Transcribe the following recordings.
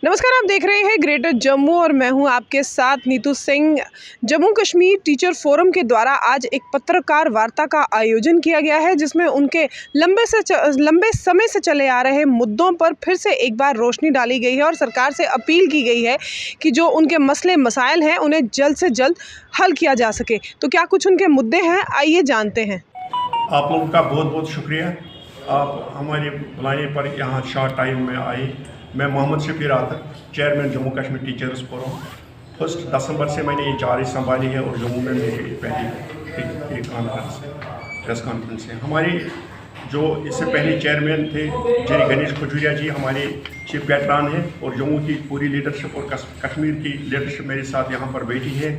नमस्कार, आप देख रहे हैं ग्रेटर जम्मू और मैं हूं आपके साथ नीतू सिंह। जम्मू कश्मीर टीचर फोरम के द्वारा आज एक पत्रकार वार्ता का आयोजन किया गया है, जिसमें उनके लंबे समय से चले आ रहे मुद्दों पर फिर से एक बार रोशनी डाली गई है और सरकार से अपील की गई है कि जो उनके मसले मसाइल हैं उन्हें जल्द से जल्द हल किया जा सके। तो क्या कुछ उनके मुद्दे हैं, आइए जानते हैं। आप लोगों का बहुत बहुत शुक्रिया, आप हमारे बुलाने पर यहाँ शॉर्ट टाइम में आए। मैं Mohammad Shafeer Attar, chairman Jammu Kashmir teachers forum. 1 दिसंबर से मैंने ये चार्ज संभाली है और जम्मू में मेरी पहली प्रेस कॉन्फ्रेंस है। हमारे जो इससे पहले चेयरमैन थे श्री गणेश खजूरिया जी हमारे चीफ वेटरान हैं और जम्मू की पूरी लीडरशिप और कश्मीर की लीडरशिप मेरे साथ यहाँ पर बैठी है।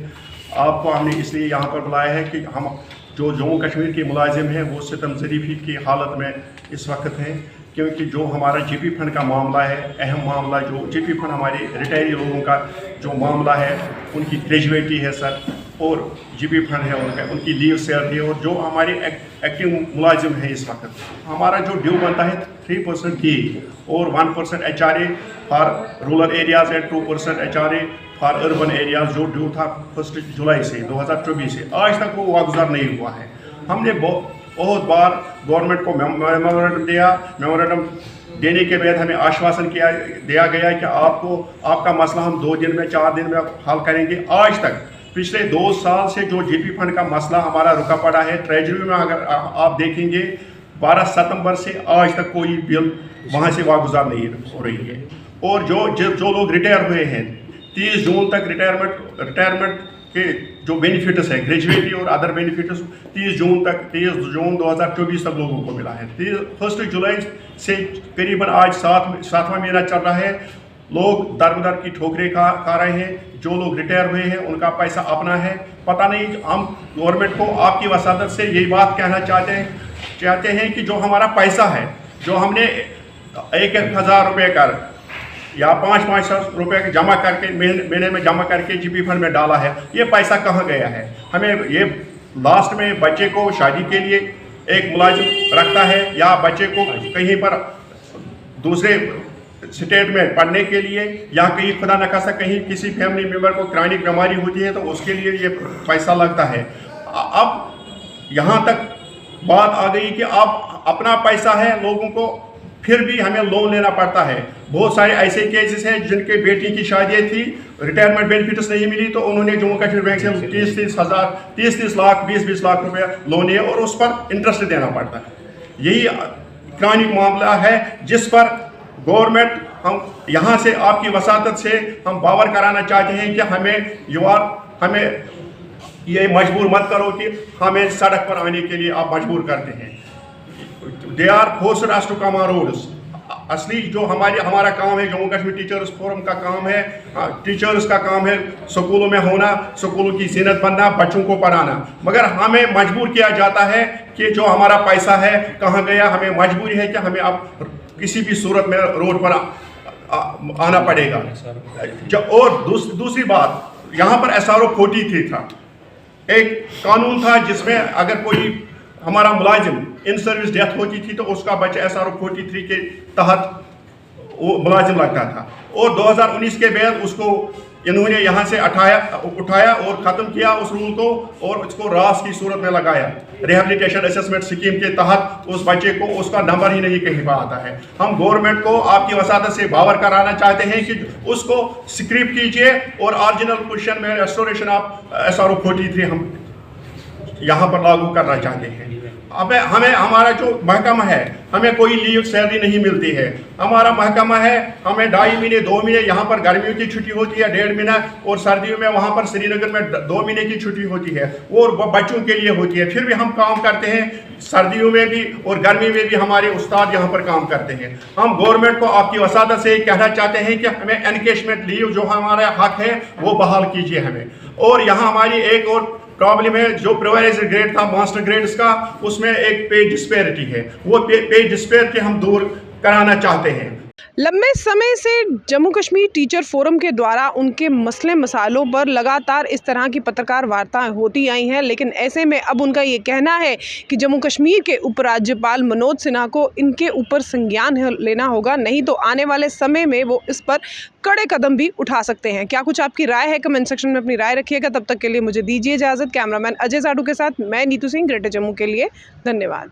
आपको हमने इसलिए यहाँ पर बुलाया है कि हम जो जम्मू कश्मीर के मुलाजिम हैं वो सितम ज़रीफ़ी की हालत में इस वक्त हैं, क्योंकि जो हमारा जीपी फंड का मामला है, अहम मामला जो जीपी फंड हमारे रिटायरी लोगों का जो मामला है, उनकी ग्रेजुएटी है सर, और जीपी फंड है उनका, उनकी लीव सैलरी, और जो हमारे एक्टिव मुलाजिम है इस वक्त हमारा जो ड्यू बनता है 3% डी और 1% HRA for rural areas and 2% HRA for urban areas, जो ड्यू था 1 जुलाई से 2024 से आज तक वो वागुजार नहीं हुआ है। हमने बहुत बार गवर्नमेंट को मेमोरेंडम दिया। मेमोरेंडम देने के बाद हमें आश्वासन दिया गया कि आपका मसला हम 2 दिन में 4 दिन में हल करेंगे। आज तक पिछले 2 साल से जो जीपी फंड का मसला हमारा रुका पड़ा है, ट्रेजरी में अगर आप देखेंगे 12 सितंबर से आज तक कोई बिल वहाँ से वागुजार नहीं हो रही है। और जो लोग रिटायर हुए हैं 30 जून तक रिटायरमेंट के जो बेनिफिट्स है, ग्रेजुएटी और अदर बेनिफिट्स 30 जून 2024 तक लोगों को मिला है। 1 जुलाई से करीबन आज 7वां महीना चल रहा है। लोग दर की ठोकरें खा रहे हैं। जो लोग रिटायर हुए हैं उनका पैसा अपना है। पता नहीं, हम गवर्नमेंट को आपकी वसादत से यही बात कहना चाहते हैं कि जो हमारा पैसा है, जो हमने 1,000 रुपये कर या 500 रुपये जमा करके महीने में जमा करके जीपी फंड में डाला है, ये पैसा कहाँ गया है? हमें ये लास्ट में बच्चे को शादी के लिए एक मुलाजिम रखता है या बच्चे को कहीं पर दूसरे स्टेट में पढ़ने के लिए या कहीं खुदा न खास्ता कहीं किसी फैमिली मेम्बर को क्रॉनिक बीमारी होती है तो उसके लिए ये पैसा लगता है। अब यहाँ तक बात आ गई कि अब अपना पैसा है लोगों को, फिर भी हमें लोन लेना पड़ता है। बहुत सारे ऐसे केसेस हैं जिनके बेटी की शादी थी, रिटायरमेंट बेनिफिट्स नहीं मिली तो उन्होंने जम्मू कश्मीर बैंक से 30 लाख 20 लाख रुपए लोन लिए और उस पर इंटरेस्ट देना पड़ता है। यही क्रॉनिक मामला है जिस पर गवर्नमेंट हम यहाँ से आपकी वसादत से हम बावर कराना चाहते हैं कि हमें ये मजबूर मत करो कि हमें सड़क पर आने के लिए आप मजबूर करते हैं। They are forced us to come on roads. असली जो हमारा काम है, जम्मू कश्मीर टीचर्स फोरम का काम है, टीचर्स का काम है स्कूलों में होना, स्कूलों की जीनत बनना, बच्चों को पढ़ाना, मगर हमें मजबूर किया जाता है कि जो हमारा पैसा है कहाँ गया। हमें मजबूरी है कि हमें अब किसी भी सूरत में रोड पर आना पड़ेगा। और दूसरी बात, यहाँ पर SRO 43 था, एक कानून था जिसमें अगर कोई हमारा मुलाजिम इन सर्विस डेथ होती थी तो उसका बच्चा SRO 43 के तहत वो मुलाजिम लगता था। और 2019 के बाद उसको इन्होंने यहाँ से उठाया और ख़त्म किया उस रूल को और उसको रास की सूरत में लगाया। रिहेबिलिटेशन असेसमेंट स्कीम के तहत उस बच्चे को उसका नंबर ही नहीं कहीं पर आता है। हम गवर्नमेंट को आपकी वसादत से बावर कराना चाहते हैं कि उसको स्क्रिप कीजिए और ओरिजिनल पोजीशन में रेस्टोरेशन ऑफ SRO 43 हम यहाँ पर लागू करना चाहते हैं। अब हमें हमारा जो महकमा है, हमें कोई लीव सैलरी नहीं मिलती है। हमारा महकमा है, हमें 2.5 महीने 2 महीने यहाँ पर गर्मियों की छुट्टी होती है, 1.5 महीना, और सर्दियों में वहाँ पर श्रीनगर में 2 महीने की छुट्टी होती है, वो बच्चों के लिए होती है। फिर भी हम काम करते हैं, सर्दियों में भी और गर्मी में भी हमारे उस्ताद यहाँ पर काम करते हैं। हम गवर्नमेंट को आपकी वसादत से कहना चाहते हैं कि हमें एनकेशमेंट लीव जो हमारा हक है वो बहाल कीजिए हमें। और यहाँ हमारी एक और प्रॉब्लम है, जो प्रिवाइजर ग्रेड था मास्टर ग्रेड्स का, उसमें एक पे डिस्पैरिटी है। वो पे डिस्पैरिटी हम दूर कराना चाहते हैं। लंबे समय से जम्मू कश्मीर टीचर फोरम के द्वारा उनके मसले मसालों पर लगातार इस तरह की पत्रकार वार्ताएं होती आई हैं, लेकिन ऐसे में अब उनका ये कहना है कि जम्मू कश्मीर के उपराज्यपाल मनोज सिन्हा को इनके ऊपर संज्ञान लेना होगा, नहीं तो आने वाले समय में वो इस पर कड़े कदम भी उठा सकते हैं। क्या कुछ आपकी राय है? कमेंट सेक्शन में अपनी राय रखिएगा। तब तक के लिए मुझे दीजिए इजाज़त। कैमरामैन अजय साडू के साथ मैं नीतू सिंह, ग्रेटर जम्मू के लिए। धन्यवाद।